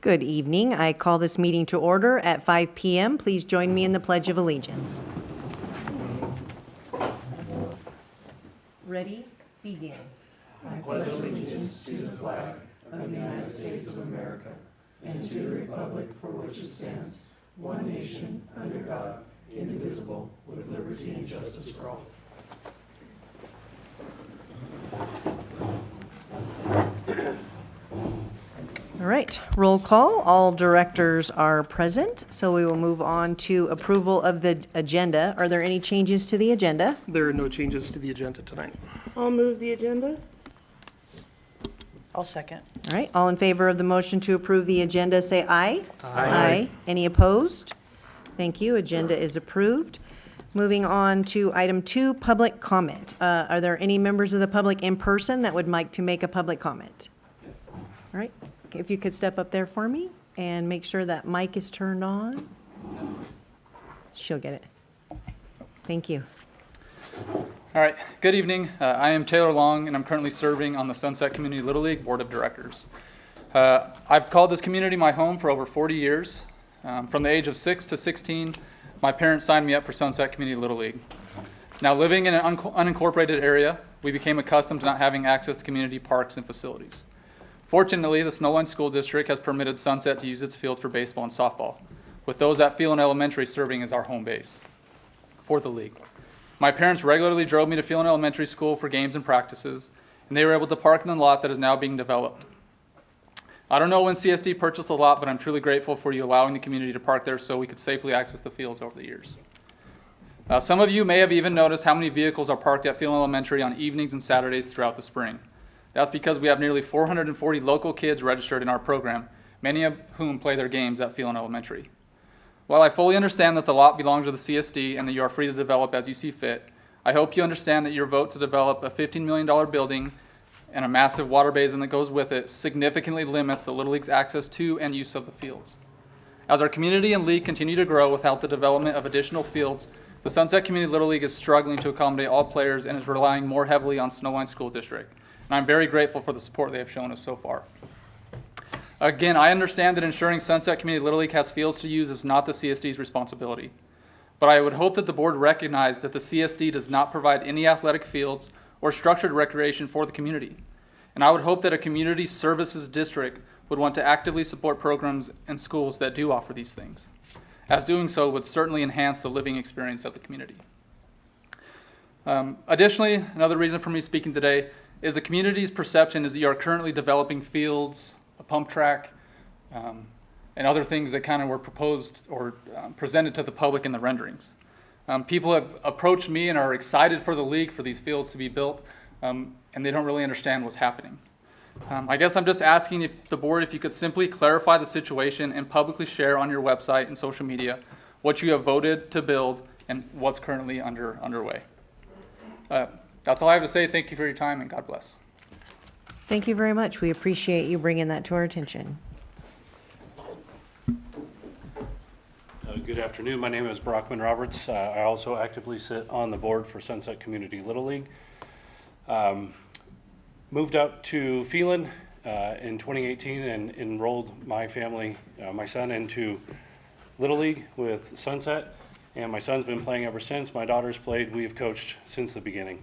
Good evening. I call this meeting to order at 5 p.m. Please join me in the Pledge of Allegiance. Ready? Begin. I pledge allegiance to the flag of the United States of America and to the republic for which it stands, one nation, under God, indivisible, with liberty and justice for all. All right, roll call. All directors are present, so we will move on to approval of the agenda. Are there any changes to the agenda? There are no changes to the agenda tonight. I'll move the agenda. I'll second. All right, all in favor of the motion to approve the agenda, say aye. Aye. Any opposed? Thank you. Agenda is approved. Moving on to item 2, public comment. Are there any members of the public in person that would like to make a public comment? Yes. All right, if you could step up there for me and make sure that mic is turned on. She'll get it. Thank you. All right, good evening. I am Taylor Long, and I'm currently serving on the Sunset Community Little League Board of Directors. I've called this community my home for over 40 years. From the age of 6 to 16, my parents signed me up for Sunset Community Little League. Now, living in an unincorporated area, we became accustomed to not having access to community parks and facilities. Fortunately, the Snowline School District has permitted Sunset to use its field for baseball and softball, with those at Phelan Elementary serving as our home base for the league. My parents regularly drove me to Phelan Elementary School for games and practices, and they were able to park in the lot that is now being developed. I don't know when CSD purchased the lot, but I'm truly grateful for you allowing the community to park there so we could safely access the fields over the years. Some of you may have even noticed how many vehicles are parked at Phelan Elementary on evenings and Saturdays throughout the spring. That's because we have nearly 440 local kids registered in our program, many of whom play their games at Phelan Elementary. While I fully understand that the lot belongs to the CSD and that you are free to develop as you see fit, I hope you understand that your vote to develop a $15 million building and a massive water basin that goes with it significantly limits the Little League's access to and use of the fields. As our community and league continue to grow without the development of additional fields, the Sunset Community Little League is struggling to accommodate all players and is relying more heavily on Snowline School District. And I'm very grateful for the support they have shown us so far. Again, I understand that ensuring Sunset Community Little League has fields to use is not the CSD's responsibility. But I would hope that the board recognize that the CSD does not provide any athletic fields or structured recreation for the community. And I would hope that a community services district would want to actively support programs and schools that do offer these things, as doing so would certainly enhance the living experience of the community. Additionally, another reason for me speaking today is the community's perception is that you are currently developing fields, a pump track, and other things that kind of were proposed or presented to the public in the renderings. People have approached me and are excited for the league for these fields to be built, and they don't really understand what's happening. I guess I'm just asking the board if you could simply clarify the situation and publicly share on your website and social media what you have voted to build and what's currently underway. That's all I have to say. Thank you for your time, and God bless. Thank you very much. We appreciate you bringing that to our attention. Good afternoon. My name is Brockman Roberts. I also actively sit on the board for Sunset Community Little League. Moved up to Phelan in 2018 and enrolled my family, my son, into Little League with Sunset. And my son's been playing ever since. My daughter's played. We've coached since the beginning.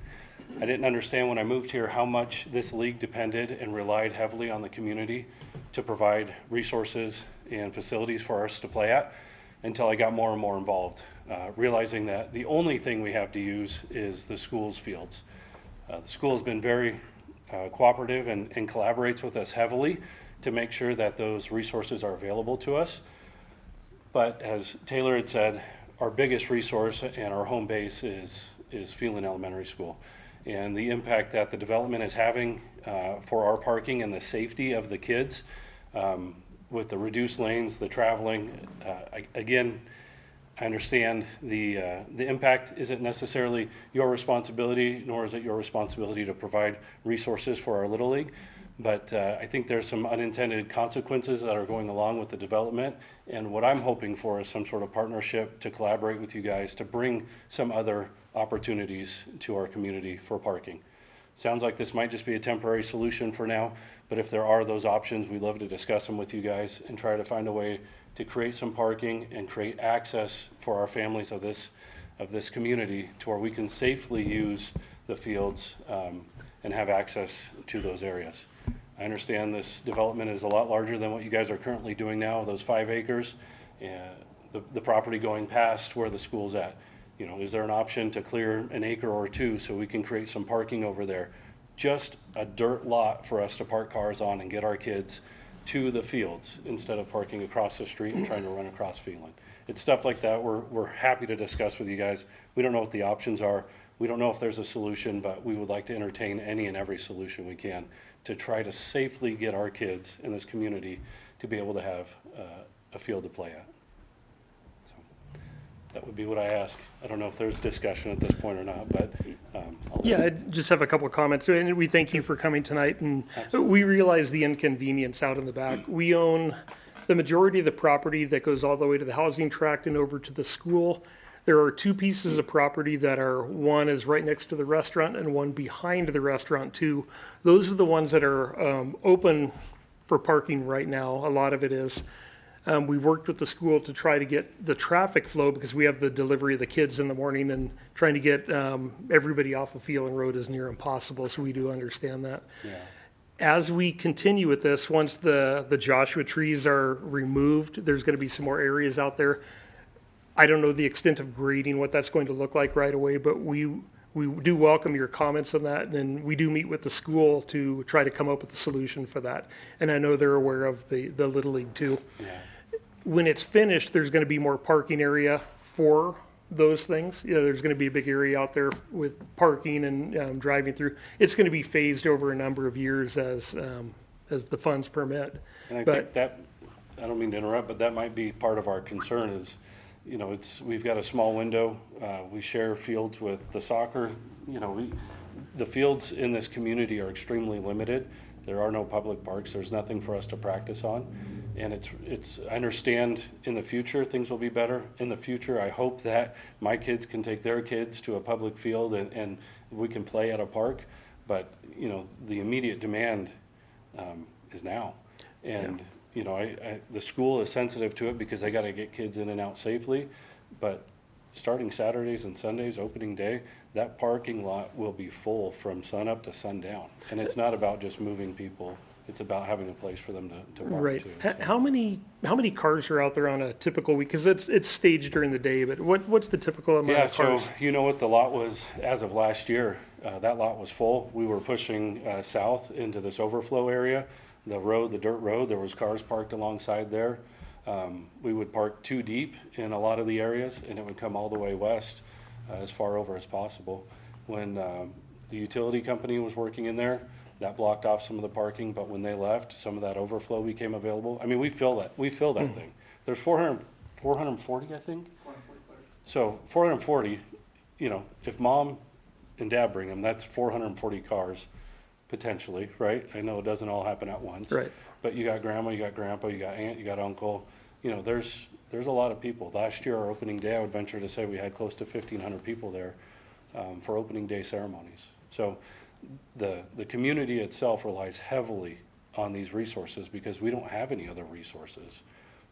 I didn't understand when I moved here how much this league depended and relied heavily on the community to provide resources and facilities for us to play at until I got more and more involved, realizing that the only thing we have to use is the school's fields. The school has been very cooperative and collaborates with us heavily to make sure that those resources are available to us. But as Taylor had said, our biggest resource and our home base is Phelan Elementary School. And the impact that the development is having for our parking and the safety of the kids with the reduced lanes, the traveling. Again, I understand the impact isn't necessarily your responsibility, nor is it your responsibility to provide resources for our Little League. But I think there's some unintended consequences that are going along with the development. And what I'm hoping for is some sort of partnership to collaborate with you guys to bring some other opportunities to our community for parking. Sounds like this might just be a temporary solution for now, but if there are those options, we'd love to discuss them with you guys and try to find a way to create some parking and create access for our families of this community to where we can safely use the fields and have access to those areas. I understand this development is a lot larger than what you guys are currently doing now, those 5 acres, and the property going past where the school's at. You know, is there an option to clear an acre or 2 so we can create some parking over there? Just a dirt lot for us to park cars on and get our kids to the fields instead of parking across the street and trying to run across Phelan. It's stuff like that we're happy to discuss with you guys. We don't know what the options are. We don't know if there's a solution, but we would like to entertain any and every solution we can to try to safely get our kids in this community to be able to have a field to play at. So that would be what I ask. I don't know if there's discussion at this point or not, but Yeah, I just have a couple of comments, and we thank you for coming tonight, and we realize the inconvenience out in the back. We own the majority of the property that goes all the way to the housing tract and over to the school. There are 2 pieces of property that are, one is right next to the restaurant and one behind the restaurant too. Those are the ones that are open for parking right now. A lot of it is. We worked with the school to try to get the traffic flow because we have the delivery of the kids in the morning, and trying to get everybody off of Phelan Road is near impossible, so we do understand that. yeah. As we continue with this, once the Joshua trees are removed, there's going to be some more areas out there. I don't know the extent of grading, what that's going to look like right away, but we do welcome your comments on that, and we do meet with the school to try to come up with a solution for that. And I know they're aware of the Little League too. Yeah. When it's finished, there's going to be more parking area for those things. You know, there's going to be a big area out there with parking and driving through. It's going to be phased over a number of years as the funds permit. And I But- think that, I don't mean to interrupt, but that might be part of our concern is, you know, we've got a small window. We share fields with the soccer. You know, the fields in this community are extremely limited. There are no public parks. There's nothing for us to practice on. And I understand in the future things will be better. In the future, I hope that my kids can take their kids to a public field and we can play at a park. But, you know, the immediate demand is now. And, you know, the school is sensitive to it because they got to get kids in and out safely. But starting Saturdays and Sundays, opening day, that parking lot will be full from sun up to sundown. And it's not about just moving people. It's about having a place for them to park Right. too. How many cars are out there on a typical week? Because it's staged during the day, but what's the typical amount Yeah, of cars? so you know what the lot was as of last year? That lot was full. We were pushing south into this overflow area. The road, the dirt road, there was cars parked alongside there. We would park 2 deep in a lot of the areas, and it would come all the way west as far over as possible. When the utility company was working in there, that blocked off some of the parking, but when they left, some of that overflow became available. I mean, we fill that thing. There's 440, I think? So 440, you know, if mom and dad bring them, that's 440 cars potentially, right? I know it doesn't all happen at once. Right. But you got grandma, you got grandpa, you got aunt, you got uncle. You know, there's a lot of people. Last year, our opening day, I would venture to say we had close to 1,500 people there for opening day ceremonies. So the community itself relies heavily on these resources because we don't have any other resources.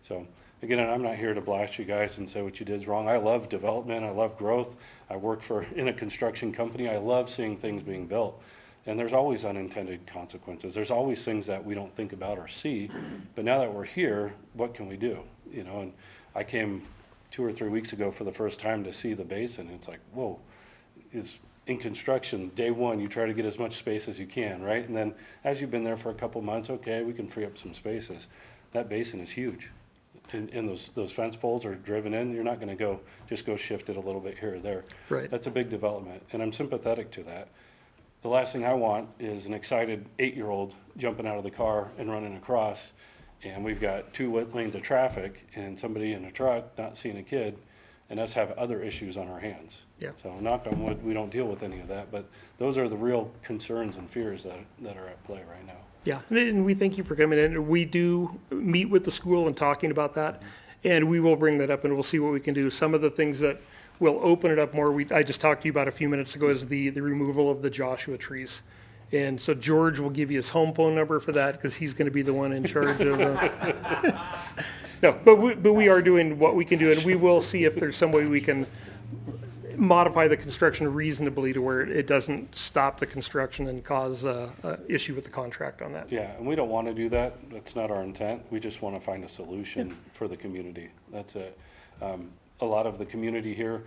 So again, I'm not here to blast you guys and say what you did is wrong. I love development. I love growth. I work in a construction company. I love seeing things being built. And there's always unintended consequences. There's always things that we don't think about or see. But now that we're here, what can we do? You know, and I came 2 or 3 weeks ago for the first time to see the basin. It's like, whoa, it's in construction, day one, you try to get as much space as you can, right? And then as you've been there for a couple months, okay, we can free up some spaces. That basin is huge. And those fence poles are driven in. You're not going to just go shift it a little bit here or there. Right. That's a big development, and I'm sympathetic to that. The last thing I want is an excited 8-year-old jumping out of the car and running across, and we've got 2 lanes of traffic and somebody in a truck not seeing a kid, and us have other issues on our hands. Yeah. So knock on wood, we don't deal with any of that, but those are the real concerns and fears that are at play right now. Yeah, and we thank you for coming in. We do meet with the school and talking about that, and we will bring that up and we'll see what we can do. Some of the things that will open it up more. I just talked to you about a few minutes ago is the removal of the Joshua trees. And so George will give you his home phone number for that because he's going to be the one in charge of. No, but we are doing what we can do, and we will see if there's some way we can modify the construction reasonably to where it doesn't stop the construction and cause a issue with the contract on that. Yeah, and we don't want to do that. That's not our intent. We just want to find a solution for the community. That's it. A lot of the community here,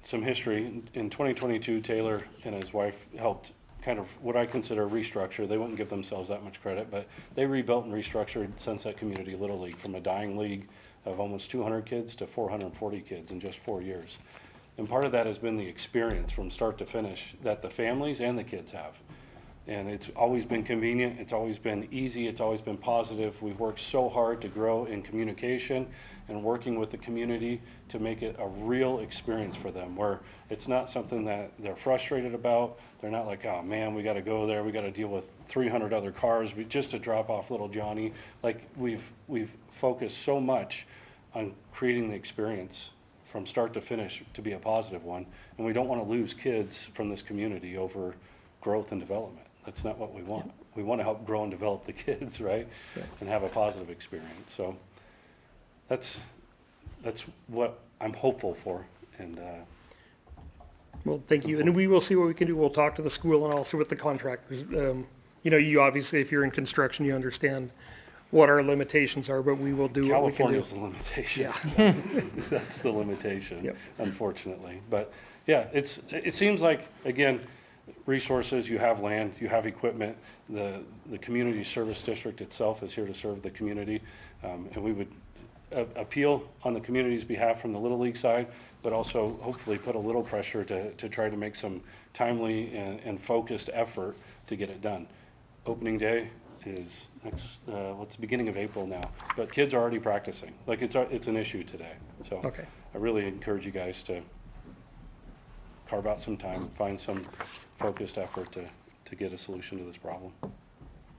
some history. In 2022, Taylor and his wife helped kind of what I consider restructure. They wouldn't give themselves that much credit, but they rebuilt and restructured Sunset Community Little League from a dying league of almost 200 kids to 440 kids in just 4 years. And part of that has been the experience from start to finish that the families and the kids have. And it's always been convenient, it's always been easy, it's always been positive. We've worked so hard to grow in communication and working with the community to make it a real experience for them, where it's not something that they're frustrated about. They're not like, oh man, we gotta go there, we gotta deal with 300 other cars just to drop off little Johnny. Like we've focused so much on creating the experience from start to finish to be a positive one. And we don't wanna lose kids from this community over growth and development. That's not what we want. We want to help grow and develop the kids, right? And have a positive experience. So that's what I'm hopeful for. And Well, thank you. And we will see what we can do. We'll talk to the school and also with the contractors. You know, you obviously, if you're in construction, you understand what our limitations are, but we will do what we can do. California's the limitation. Yeah. That's the limitation, Yep. unfortunately. But yeah, it seems like, again, resources, you have land, you have equipment. The community service district itself is here to serve the community. And we would appeal on the community's behalf from the Little League side, but also hopefully put a little pressure to try to make some timely and focused effort to get it done. Opening day is next, what's the beginning of April now, but kids are already practicing. Like it's an issue today. So Okay. I really encourage you guys to carve out some time, find some focused effort to get a solution to this problem.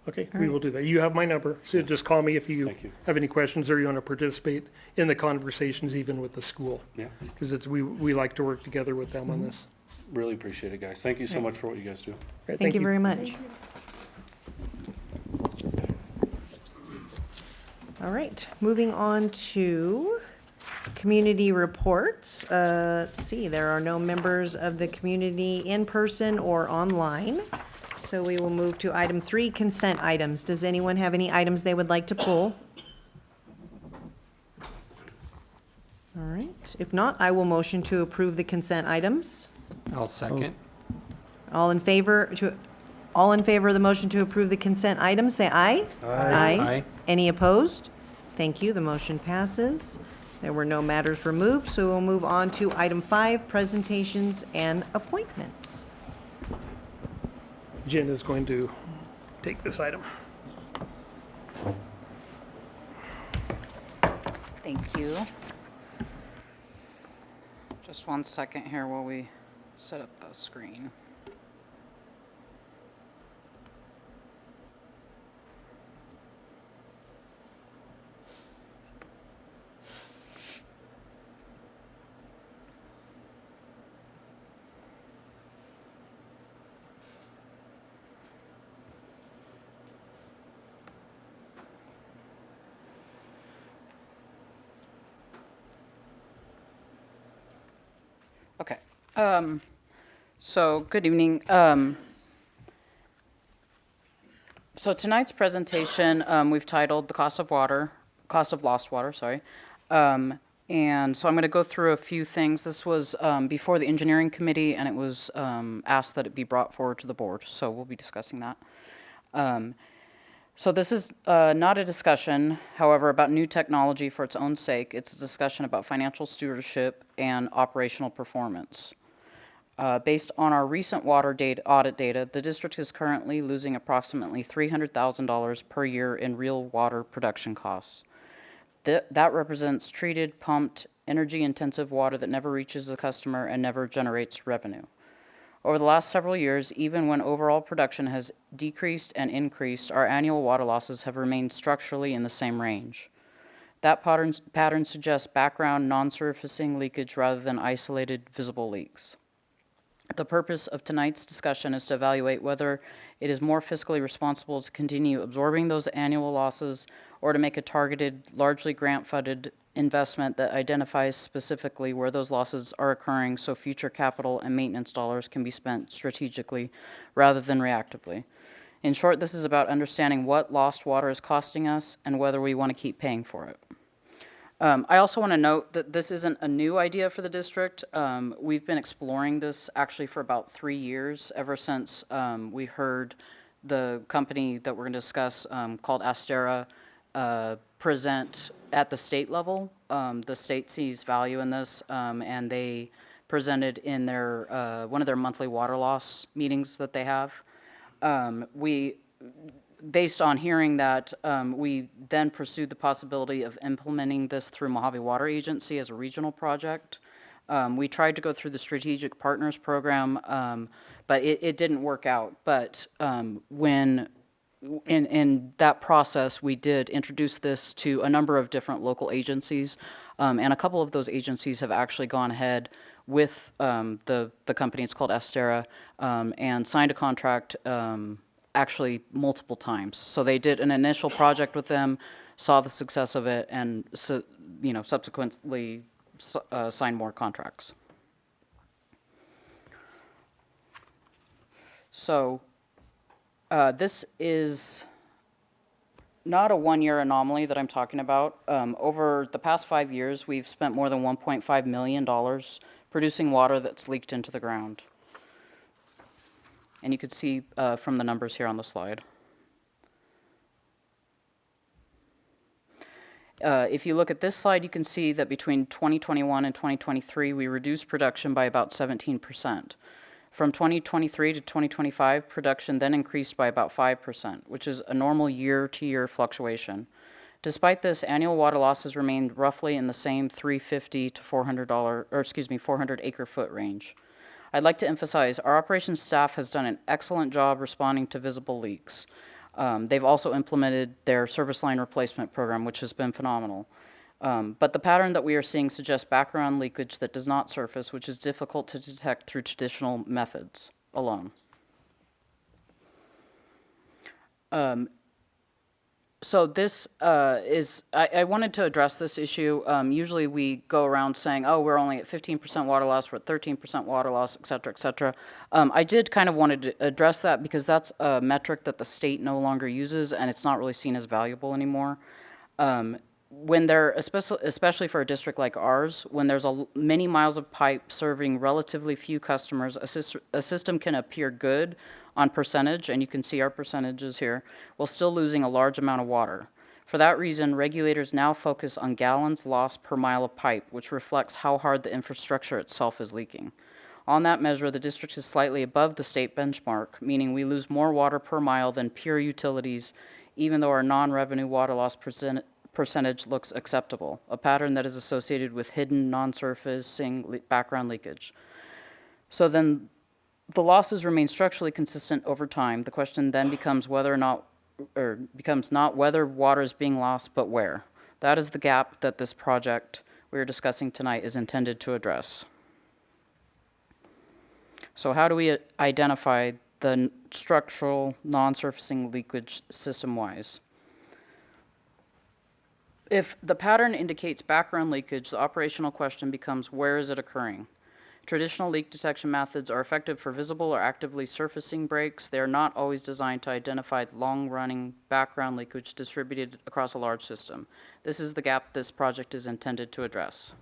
Okay, we will do that. You have my number, so just call me if you Thank you. have any questions or you want to participate in the conversations even with the school. Yeah, Because we like to work together with them on this. really appreciate it, guys. Thank you so much for what you guys do. Right, Thank you very much. All right, moving on to community reports. Let's see, there are no members of the community in person or online. So we will move to item 3, consent items. Does anyone have any items they would like to pull? All right, if not, I will motion to approve the consent items. I'll second. All in favor of the motion to approve the consent items, say aye. Aye. Any opposed? Thank you, the motion passes. There were no matters removed, so we'll move on to item 5, presentations and appointments. Jen is going to take this item. Thank you. Just 1 second here while we set up the screen. Okay, so good evening. So tonight's presentation, we've titled The Cost of Lost Water, sorry. And so I'm gonna go through a few things. This was before the engineering committee, and it was asked that it be brought forward to the board, so we'll be discussing that. So this is not a discussion, however, about new technology for its own sake. It's a discussion about financial stewardship and operational performance. Based on our recent water audit data, the district is currently losing approximately $300,000 per year in real water production costs. That represents treated, pumped, energy-intensive water that never reaches the customer and never generates revenue. Over the last several years, even when overall production has decreased and increased, our annual water losses have remained structurally in the same range. That pattern suggests background non-surfacing leakage rather than isolated visible leaks. The purpose of tonight's discussion is to evaluate whether it is more fiscally responsible to continue absorbing those annual losses or to make a targeted, largely grant-funded investment that identifies specifically where those losses are occurring so future capital and maintenance dollars can be spent strategically rather than reactively. In short, this is about understanding what lost water is costing us and whether we want to keep paying for it. I also want to note that this isn't a new idea for the district. We've been exploring this actually for about 3 years, ever since we heard the company that we're going to discuss called Astera present at the state level. The state sees value in this, and they presented in their one of their monthly water loss meetings that they have. Based on hearing that, we then pursued the possibility of implementing this through Mojave Water Agency as a regional project. We tried to go through the Strategic Partners Program, but it didn't work out. But when in that process, we did introduce this to a number of different local agencies, and a couple of those agencies have actually gone ahead with the company, it's called Astera, and signed a contract actually multiple times. So they did an initial project with them, saw the success of it, and subsequently signed more contracts. So this is not a one-year anomaly that I'm talking about. Over the past 5 years, we've spent more than $1.5 million producing water that's leaked into the ground. And you can see from the numbers here on the slide. If you look at this slide, you can see that between 2021 and 2023, we reduced production by about 17%. From 2023 to 2025, production then increased by about 5%, which is a normal year-to-year fluctuation. Despite this, annual water losses remained roughly in the same $350 to $400 acre-foot range. I'd like to emphasize our operations staff has done an excellent job responding to visible leaks. They've also implemented their service line replacement program, which has been phenomenal. But the pattern that we are seeing suggests background leakage that does not surface, which is difficult to detect through traditional methods alone. So this I wanted to address this issue. Usually we go around saying, oh, we're only at 15% water loss, we're at 13% water loss, et cetera, et cetera. I did kind of wanted to address that because that's a metric that the state no longer uses, and it's not really seen as valuable anymore. When there, especially for a district like ours, when there's many miles of pipe serving relatively few customers, a system can appear good on percentage, and you can see our percentages here, while still losing a large amount of water. For that reason, regulators now focus on gallons lost per mile of pipe, which reflects how hard the infrastructure itself is leaking. On that measure, the district is slightly above the state benchmark, meaning we lose more water per mile than pure utilities, even though our non-revenue water loss percentage looks acceptable, a pattern that is associated with hidden non-surfacing background leakage. So then the losses remain structurally consistent over time. The question then becomes not whether water is being lost, but where. That is the gap that this project we are discussing tonight is intended to address. So how do we identify the structural non-surfacing leakage system-wise? If the pattern indicates background leakage, the operational question becomes, where is it occurring? Traditional leak detection methods are effective for visible or actively surfacing breaks. They are not always designed to identify long-running background leakage distributed across a large system. This is the gap this project is intended to address.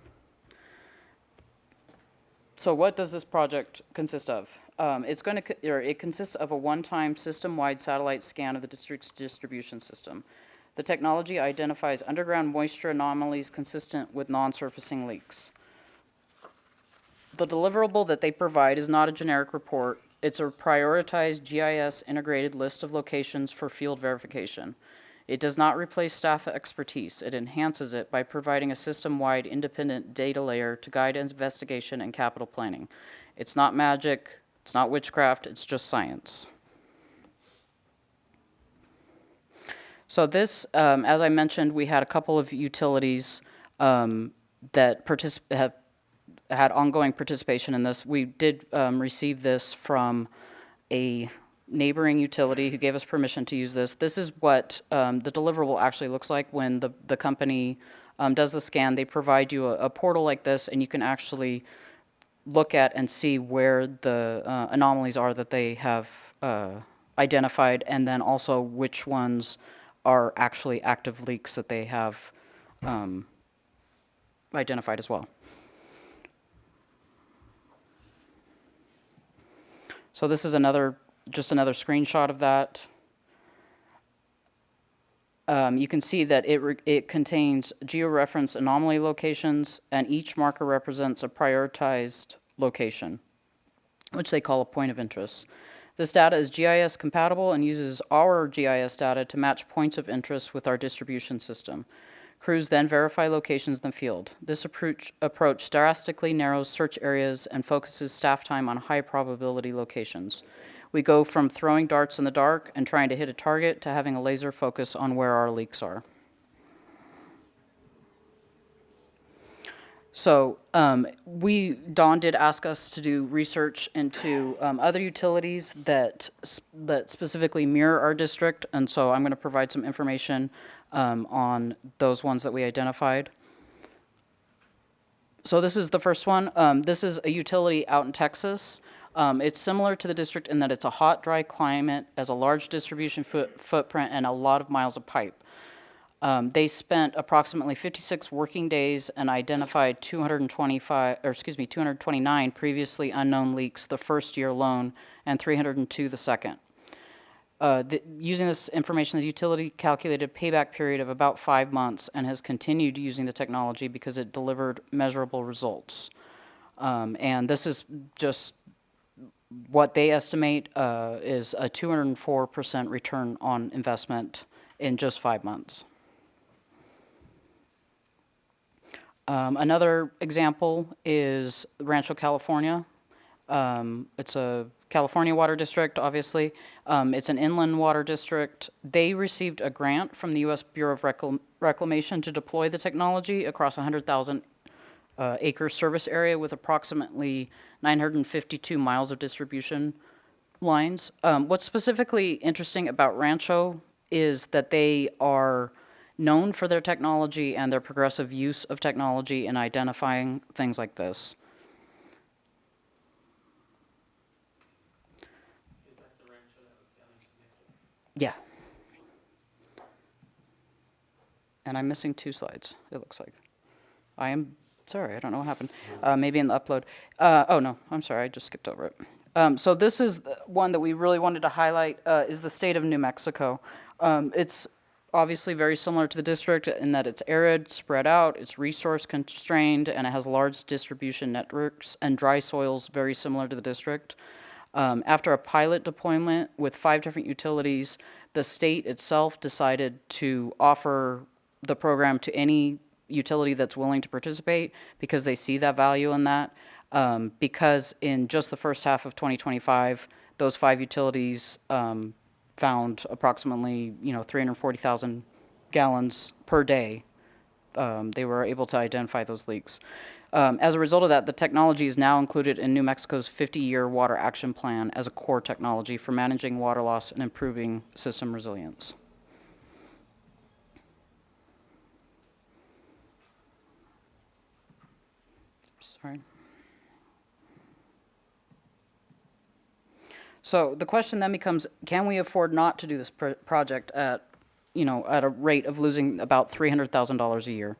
So what does this project consist of? It consists of a one-time system-wide satellite scan of the district's distribution system. The technology identifies underground moisture anomalies consistent with non-surfacing leaks. The deliverable that they provide is not a generic report. It's a prioritized GIS integrated list of locations for field verification. It does not replace staff expertise. It enhances it by providing a system-wide independent data layer to guide investigation and capital planning. It's not magic. It's not witchcraft. It's just science. So this, as I mentioned, we had a couple of utilities that have had ongoing participation in this. We did receive this from a neighboring utility who gave us permission to use this. This is what the deliverable actually looks like when the company does the scan. They provide you a portal like this, and you can actually look at and see where the anomalies are that they have identified, and then also which ones are actually active leaks that they have identified as well. So this is just another screenshot of that. You can see that it contains georeference anomaly locations, and each marker represents a prioritized location, which they call a point of interest. This data is GIS compatible and uses our GIS data to match points of interest with our distribution system. Crews then verify locations in the field. This approach drastically narrows search areas and focuses staff time on high probability locations. We go from throwing darts in the dark and trying to hit a target to having a laser focus on where our leaks are. So Dawn did ask us to do research into other utilities that specifically mirror our district, and so I'm going to provide some information on those ones that we identified. So this is the first one. This is a utility out in Texas. It's similar to the district in that it's a hot, dry climate, has a large distribution footprint, and a lot of miles of pipe. They spent approximately 56 working days and identified 229 previously unknown leaks the first year alone, and 302 the second. Using this information, the utility calculated a payback period of about 5 months and has continued using the technology because it delivered measurable results. And this is just what they estimate is a 204% return on investment in just 5 months. Another example is Rancho, California. It's a California water district, obviously. It's an inland water district. They received a grant from the U.S. Bureau of Reclamation to deploy the technology across 100,000 acre service area with approximately 952 miles of distribution lines. What's specifically interesting about Rancho is that they are known for their technology and their progressive use of technology in identifying things like this. Is that the rancho that was down in Connecticut? Yeah. And I'm missing 2 slides, it looks like. I am sorry, I don't know what happened. Maybe in the upload. Oh, no, I'm sorry, I just skipped over it. So this is one that we really wanted to highlight, is the state of New Mexico. It's obviously very similar to the district in that it's arid, spread out, it's resource constrained, and it has large distribution networks and dry soils very similar to the district. After a pilot deployment with 5 different utilities, the state itself decided to offer the program to any utility that's willing to participate because they see that value in that. Because in just the first half of 2025, those 5 utilities found approximately 340,000 gallons per day. They were able to identify those leaks. As a result of that, the technology is now included in New Mexico's 50-year water action plan as a core technology for managing water loss and improving system resilience. Sorry. So the question then becomes, can we afford not to do this project at a rate of losing about $300,000 a year?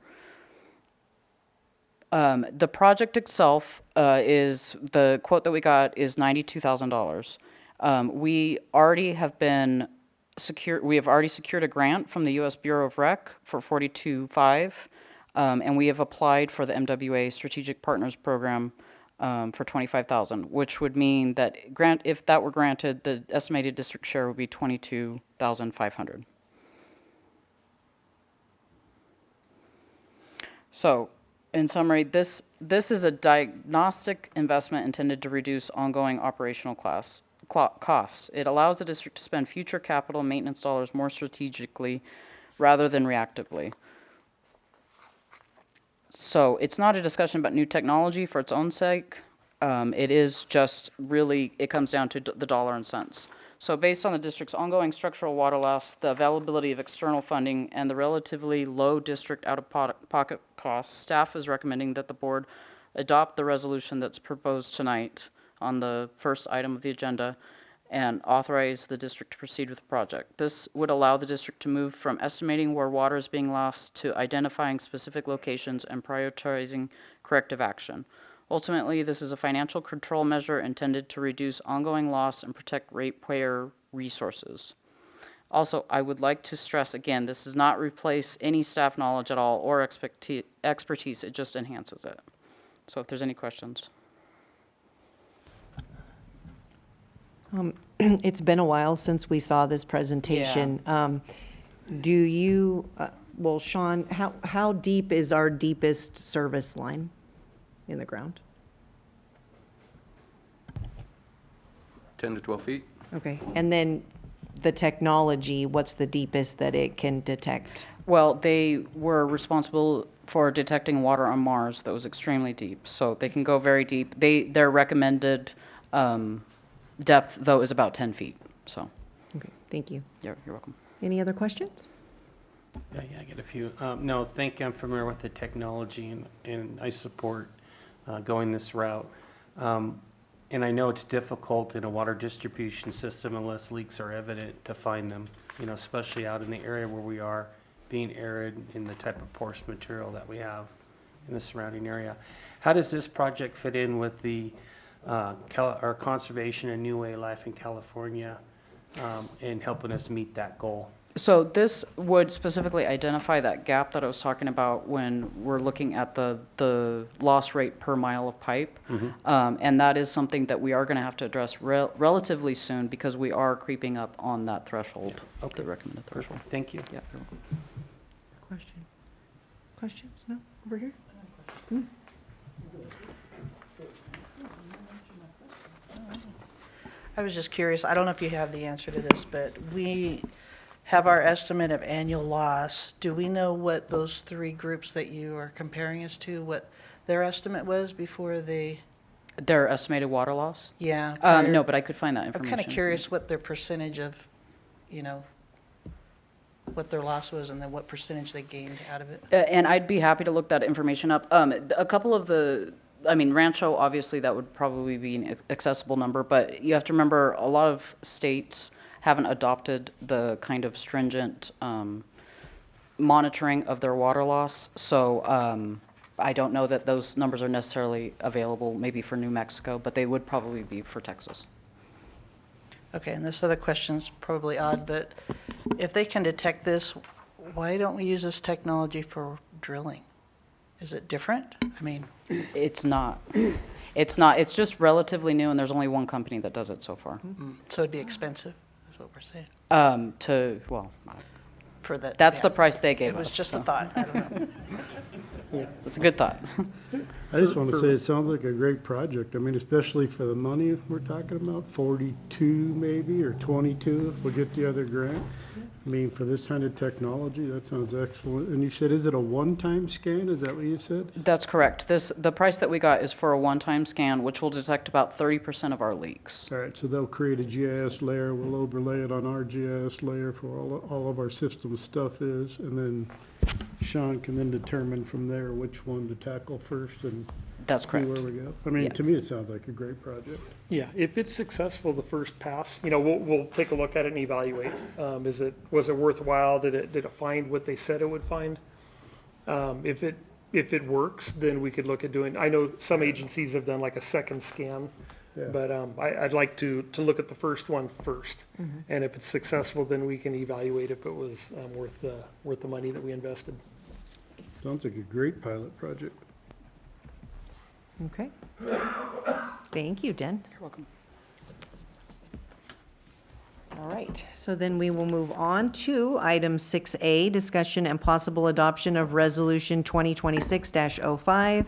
The project itself is, the quote that we got is $92,000. We have already secured a grant from the U.S. Bureau of Rec for $42.5, and we have applied for the MWA Strategic Partners Program for $25,000, which would mean that if that were granted, the estimated district share would be $22,500. So, in summary, this is a diagnostic investment intended to reduce ongoing operational costs. It allows the district to spend future capital maintenance dollars more strategically rather than reactively. So it's not a discussion about new technology for its own sake. It is just really, it comes down to the dollar and cents. So based on the district's ongoing structural water loss, the availability of external funding, and the relatively low district out-of-pocket costs, staff is recommending that the board adopt the resolution that's proposed tonight on the first item of the agenda and authorize the district to proceed with the project. This would allow the district to move from estimating where water is being lost to identifying specific locations and prioritizing corrective action. Ultimately, this is a financial control measure intended to reduce ongoing loss and protect ratepayer resources. Also, I would like to stress again, this does not replace any staff knowledge at all or expertise, it just enhances it. So if there's any questions. It's been a while since we saw this presentation. Do you, well, Sean, how deep is our deepest service line in the ground? 10 to 12 feet. Okay, and then the technology, what's the deepest that it can detect? Well, they were responsible for detecting water on Mars that was extremely deep, so they can go very deep. Their recommended depth, though, is about 10 feet, so Okay, thank you. you're welcome. Any other questions? Yeah, I get a few. No, I'm familiar with the technology and I support going this route. And I know it's difficult in a water distribution system unless leaks are evident to find them, especially out in the area where we are, being arid in the type of porous material that we have in the surrounding area. How does this project fit in with the our conservation and new way of life in California in helping us meet that goal? So this would specifically identify that gap that I was talking about when we're looking at the loss rate per mile of pipe. And that is something that we are going to have to address relatively soon because we are creeping up on that threshold, the recommended threshold. Thank you. Yeah, you're welcome. Question? Questions? No? Over here? I was just curious, I don't know if you have the answer to this, but we have our estimate of annual loss. Do we know what those three groups that you are comparing us to, what their estimate was before they, Their estimated water loss? yeah? No, but I could find that I'm information. kind of curious what their percentage of, what their loss was and then what percentage they gained out of it. And I'd be happy to look that information up. A couple of Rancho, obviously, that would probably be an accessible number, but you have to remember a lot of states haven't adopted the kind of stringent monitoring of their water loss. So I don't know that those numbers are necessarily available maybe for New Mexico, but they would probably be for Texas. Okay, and this other question's probably odd, but if they can detect this, why don't we use this technology for drilling? Is it different? I mean, It's not. It's not. It's just relatively new, and there's only one company that does it so far. so it'd be expensive, is what we're saying, for that. That's yeah. the price they gave It us. was just so. a thought, I don't know. It's a good thought. I just want to say it sounds like a great project. I mean, especially for the money we're talking about, 42 maybe, or 22 if we get the other grant. I mean, for this kind of technology, that sounds excellent. And you said, is it a one-time scan? Is that what you said? That's correct. The price that we got is for a one-time scan, which will detect about 30% of our leaks. All right, so they'll create a GIS layer. We'll overlay it on our GIS layer for all of our system stuff is. And then Sean can then determine from there which one to tackle first and That's see correct. where we go. I mean, Yeah. to me, it sounds like a great project. Yeah, if it's successful the first pass, we'll take a look at it and evaluate. Was it worthwhile? Did it find what they said it would find? If it works, then we could look at doing, I know some agencies have done like a second scan, Yeah. but I'd like to look at the first one first. And if it's successful, then we can evaluate if it was worth the money that we invested. Sounds like a great pilot project. Okay. Thank you, Den. You're welcome. All right, so then we will move on to item 6A, discussion and possible adoption of Resolution 2026-05,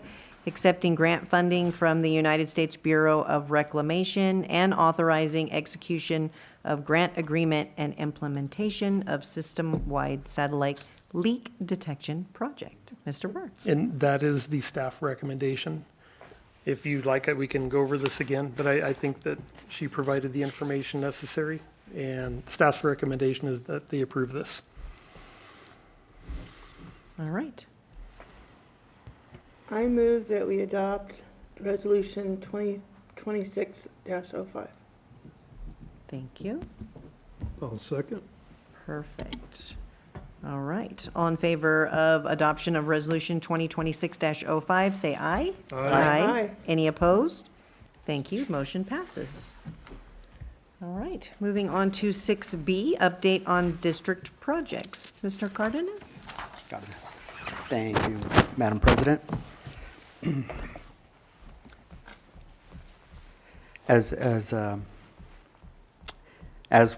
accepting grant funding from the United States Bureau of Reclamation, and authorizing execution of grant agreement and implementation of system-wide satellite leak detection project. Mr. Wertz. And that is the staff recommendation. If you'd like it, we can go over this again, but I think that she provided the information necessary, and staff's recommendation is that they approve this. All right. I move that we adopt Resolution 2026-05. Thank you. I'll second. Perfect. All right. All in favor of adoption of Resolution 2026-05, say aye. Aye. Aye. Any opposed? Thank you. Motion passes. All right. Moving on to 6B, update on district projects. Mr. Cardenas? Got it. Thank you, Madam President. As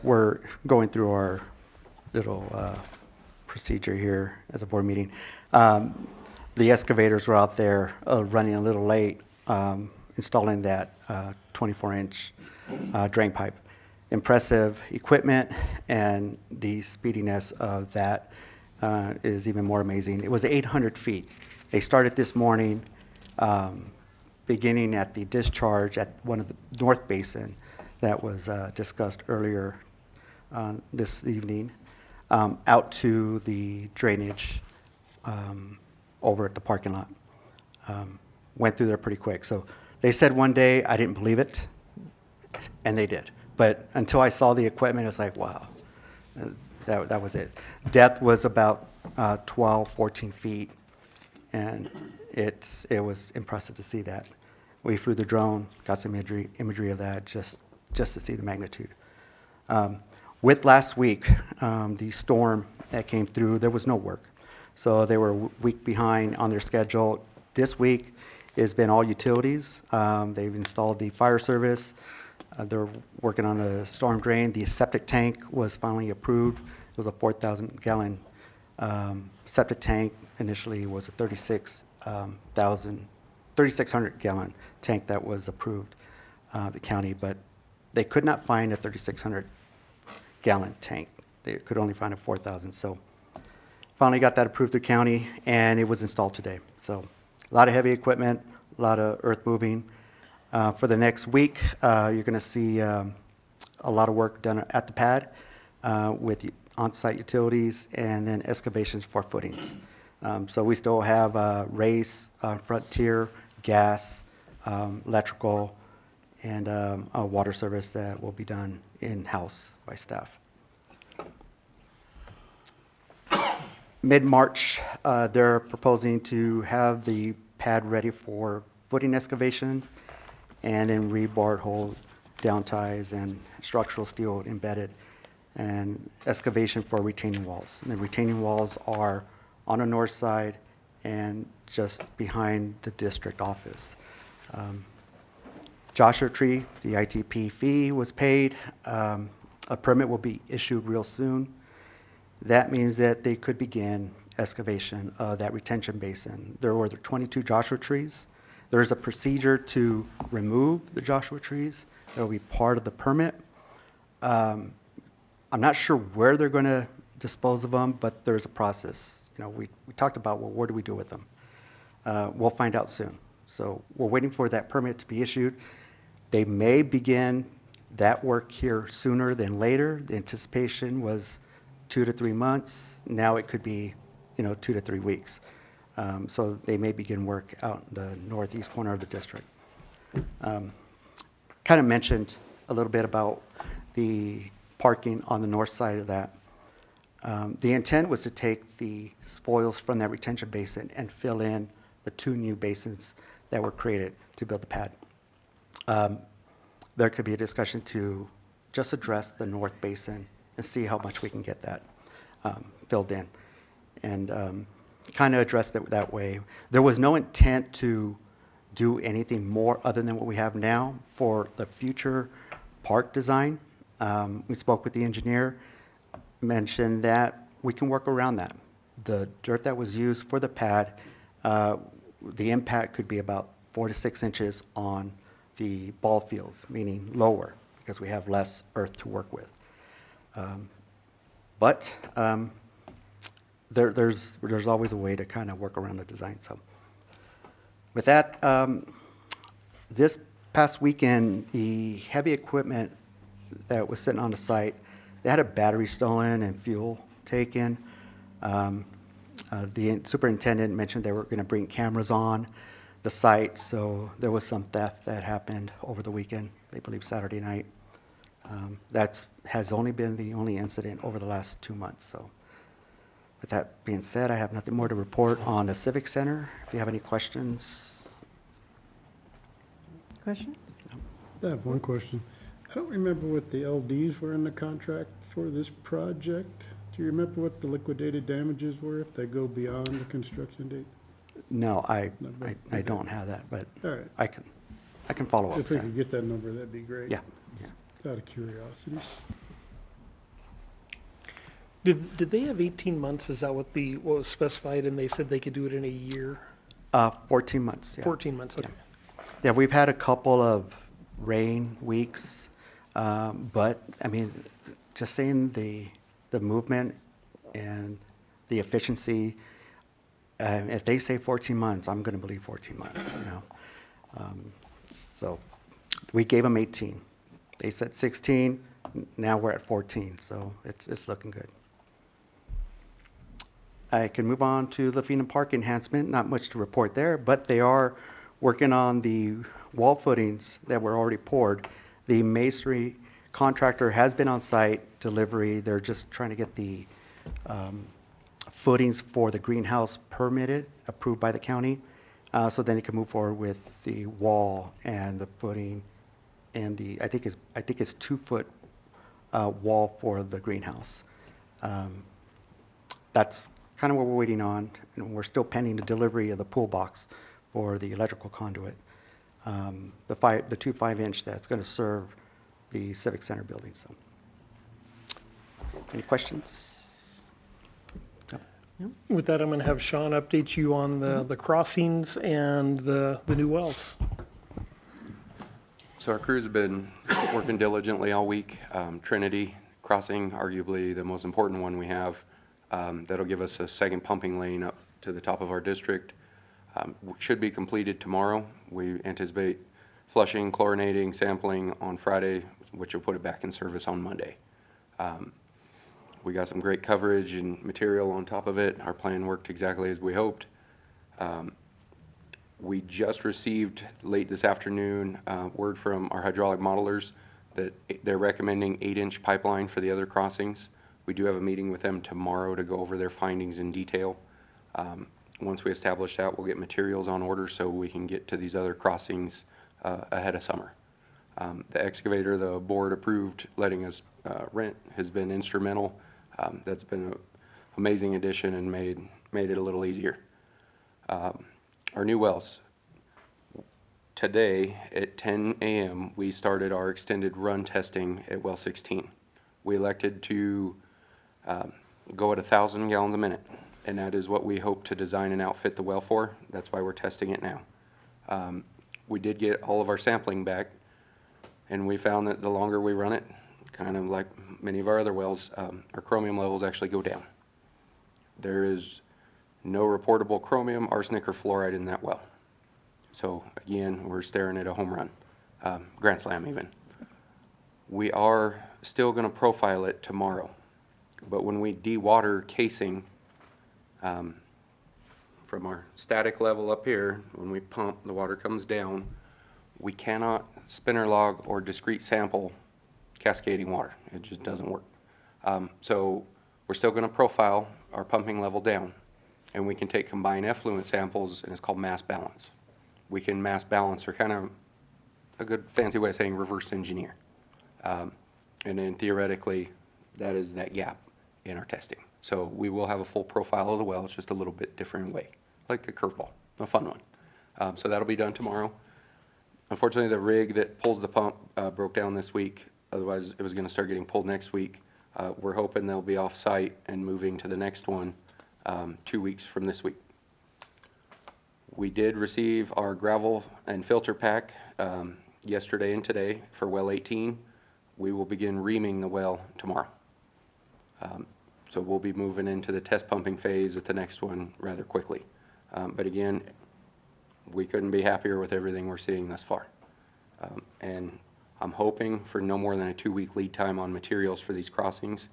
we're going through our little procedure here as a board meeting, the excavators were out there running a little late, installing that 24-inch drain pipe. Impressive equipment, and the speediness of that is even more amazing. It was 800 feet. They started this morning, beginning at the discharge at one of the North Basin that was discussed earlier this evening, out to the drainage over at the parking lot. Went through there pretty quick. So they said one day, I didn't believe it, and they did. But until I saw the equipment, it's like, wow, that was it. Depth was about 12, 14 feet, and it was impressive to see that. We flew the drone, got some imagery of that, just to see the magnitude. With last week, the storm that came through, there was no work. So they were a week behind on their schedule. This week has been all utilities. They've installed the fire service. They're working on the storm drain. The septic tank was finally approved. It was a 4,000-gallon septic tank. Initially, was a 3,600-gallon tank that was approved, the county, but they could not find a 3,600-gallon tank. They could only find a 4,000. So finally got that approved through county, and it was installed today. So a lot of heavy equipment, a lot of earth moving. For the next week, you're going to see a lot of work done at the pad with on-site utilities and then excavations for footings. So we still have race, frontier, gas, electrical, and a water service that will be done in-house by staff. Mid-March, they're proposing to have the pad ready for footing excavation, and then rebar hole down ties and structural steel embedded, and excavation for retaining walls. And the retaining walls are on the north side and just behind the district office. Joshua Tree, the ITP fee was paid. A permit will be issued real soon. That means that they could begin excavation of that retention basin. There were 22 Joshua trees. There is a procedure to remove the Joshua trees. That will be part of the permit. I'm not sure where they're going to dispose of them, but there's a process. You know, we talked about, well, what do we do with them? We'll find out soon. So we're waiting for that permit to be issued. They may begin that work here sooner than later. The anticipation was 2 to 3 months. Now it could be, 2 to 3 weeks. So they may begin work out in the northeast corner of the district. Kind of mentioned a little bit about the parking on the north side of that. The intent was to take the spoils from that retention basin and fill in the 2 new basins that were created to build the pad. There could be a discussion to just address the north basin and see how much we can get that filled in, and kind of address it that way. There was no intent to do anything more other than what we have now for the future park design. We spoke with the engineer, mentioned that we can work around that. The dirt that was used for the pad the impact could be about 4 to 6 inches on the ball fields, meaning lower, because we have less earth to work with. But there's always a way to kind of work around the design. So with that, this past weekend, the heavy equipment that was sitting on the site, they had a battery stolen and fuel taken. The superintendent mentioned they were going to bring cameras on the site, so there was some theft that happened over the weekend, they believe Saturday night. That has only been the only incident over the last 2 months. So with that being said, I have nothing more to report on the Civic Center. If you have any questions. Question? I have one question. I don't remember what the LDs were in the contract for this project. Do you remember what the liquidated damages were if they go beyond the construction date? No, I don't have that, but All right. I can follow up If with we that. could get that number, that'd be great. Yeah. Out of curiosity. Did they have 18 months? Is that what was specified? And they said they could do it in a year? 14 months, yeah. 14 months, okay. Yeah, we've had a couple of rain weeks, but I mean, just saying the movement and the efficiency, if they say 14 months, I'm going to believe 14 months, you know. So we gave them 18. They said 16, now we're at 14, so it's looking good. I can move on to the Phelan Park enhancement. Not much to report there, but they are working on the wall footings that were already poured. The masonry contractor has been on site, delivery. They're just trying to get the footings for the greenhouse permitted, approved by the county, so then it can move forward with the wall and the footing and the, I think it's 2-foot wall for the greenhouse. That's kind of what we're waiting on, and we're still pending the delivery of the pool box for the electrical conduit. The 2 5-inch that's going to serve the Civic Center building. So, any questions? No? With that, I'm going to have Sean update you on the crossings and the new wells. So our crews have been working diligently all week. Trinity Crossing, arguably the most important one we have. That'll give us a second pumping lane up to the top of our district. Should be completed tomorrow. We anticipate flushing, chlorinating, sampling on Friday, which will put it back in service on Monday. We got some great coverage and material on top of it. Our plan worked exactly as we hoped. We just received late this afternoon word from our hydraulic modelers that they're recommending 8-inch pipeline for the other crossings. We do have a meeting with them tomorrow to go over their findings in detail. Once we establish that, we'll get materials on order so we can get to these other crossings ahead of summer. The excavator the board approved letting us rent has been instrumental. That's been an amazing addition and made it a little easier. Our new wells. Today at 10 a.m. we started our extended run testing at well 16. We elected to go at 1,000 gallons a minute, and that is what we hope to design and outfit the well for. That's why we're testing it now. We did get all of our sampling back, and we found that the longer we run it, kind of like many of our other wells, our chromium levels actually go down. There is no reportable chromium, arsenic, or fluoride in that well. So again, we're staring at a home run, grand slam even. We are still going to profile it tomorrow, but when we dewater casing from our static level up here, when we pump, the water comes down, we cannot spinner log or discrete sample cascading water. It just doesn't work. So we're still going to profile our pumping level down, and we can take combined effluent samples, and it's called mass balance. We can mass balance, or kind of a good fancy way of saying reverse engineer. And then theoretically, that is that gap in our testing. So we will have a full profile of the well. It's just a little bit different way, like a curveball, a fun one. So that'll be done tomorrow. Unfortunately, the rig that pulls the pump broke down this week. Otherwise, it was going to start getting pulled next week. We're hoping they'll be off site and moving to the next one 2 weeks from this week. We did receive our gravel and filter pack yesterday and today for well 18. We will begin reaming the well tomorrow. So we'll be moving into the test pumping phase at the next one rather quickly. But again, we couldn't be happier with everything we're seeing thus far. And I'm hoping for no more than a 2-week lead time on materials for these crossings.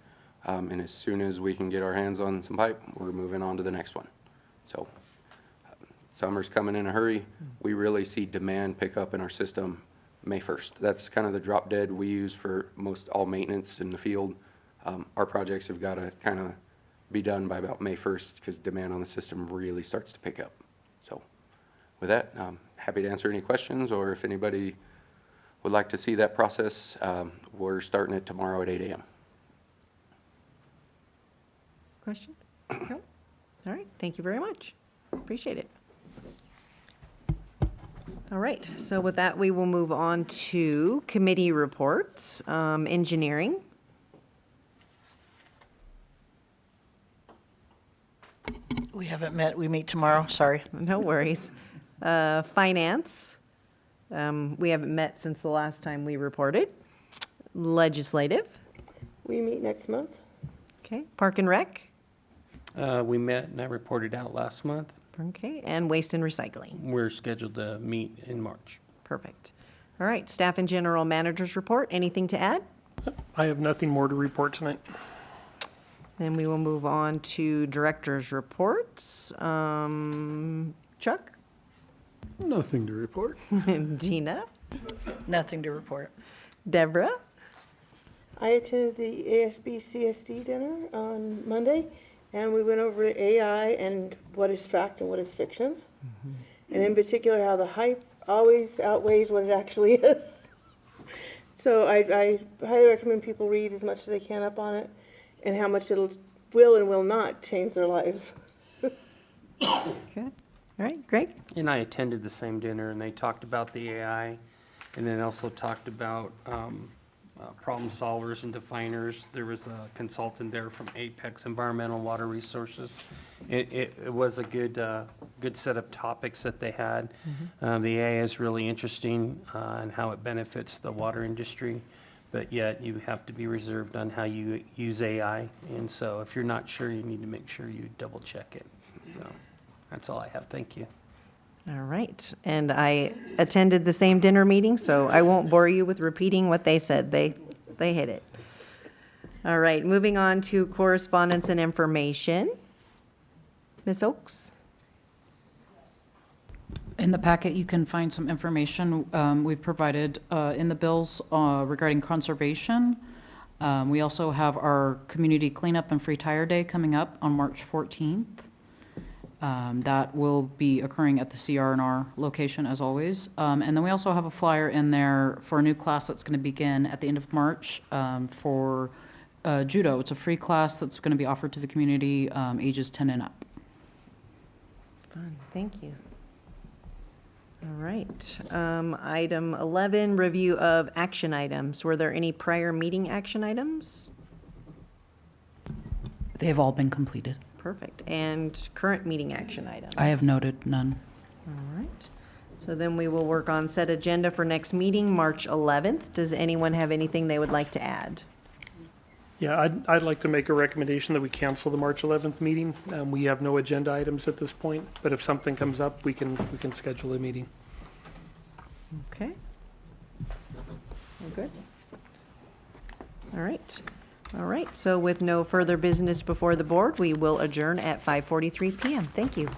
And as soon as we can get our hands on some pipe, we're moving on to the next one. So summer's coming in a hurry. We really see demand pick up in our system May 1st. That's kind of the drop dead we use for most all maintenance in the field. Our projects have got to kind of be done by about May 1st because demand on the system really starts to pick up. So with that, I'm happy to answer any questions, or if anybody would like to see that process, we're starting it tomorrow at 8 a.m. Questions? No? All right, thank you very much. Appreciate it. All right, so with that, we will move on to committee reports. Engineering. We haven't met. We meet tomorrow. Sorry. No worries. Finance. We haven't met since the last time we reported. Legislative. We meet next month. Okay. Park and Rec. We met and I reported out last month. Okay. And Waste and Recycling. We're scheduled to meet in March. Perfect. All right. Staff and General Managers report. Anything to add? I have nothing more to report tonight. Then we will move on to Directors' reports. Chuck? Nothing to report. Dina? Nothing to report. Deborah? I attended the ASB CSD dinner on Monday, and we went over AI and what is fact and what is fiction. And in particular, how the hype always outweighs what it actually is. So I highly recommend people read as much as they can up on it, and how much it'll will and will not change their lives. Okay. All right, Greg? And I attended the same dinner, and they talked about the AI, and then also talked about problem solvers and definers. There was a consultant there from Apex Environmental Water Resources. It was a good set of topics that they had. The AI is really interesting and how it benefits the water industry, but yet you have to be reserved on how you use AI. And so if you're not sure, you need to make sure you double check it. So that's all I have. Thank you. All right. And I attended the same dinner meeting, so I won't bore you with repeating what they said. They hit it. All right, moving on to correspondence and information. Ms. Oaks? In the packet, you can find some information we've provided in the bills regarding conservation. We also have our community cleanup and free tire day coming up on March 14th. That will be occurring at the CR&R location as always. And then we also have a flyer in there for a new class that's going to begin at the end of March for judo. It's a free class that's going to be offered to the community ages 10 and up. Fun, thank you. All right. Item 11, review of action items. Were there any prior meeting action items? They have all been completed. Perfect. And current meeting action items? I have noted none. All right. So then we will work on set agenda for next meeting, March 11th. Does anyone have anything they would like to add? Yeah, I'd like to make a recommendation that we cancel the March 11th meeting. We have no agenda items at this point, but if something comes up, we can schedule a meeting. Okay. We're good. All right. All right. So with no further business before the board, we will adjourn at 5:43 p.m. Thank you.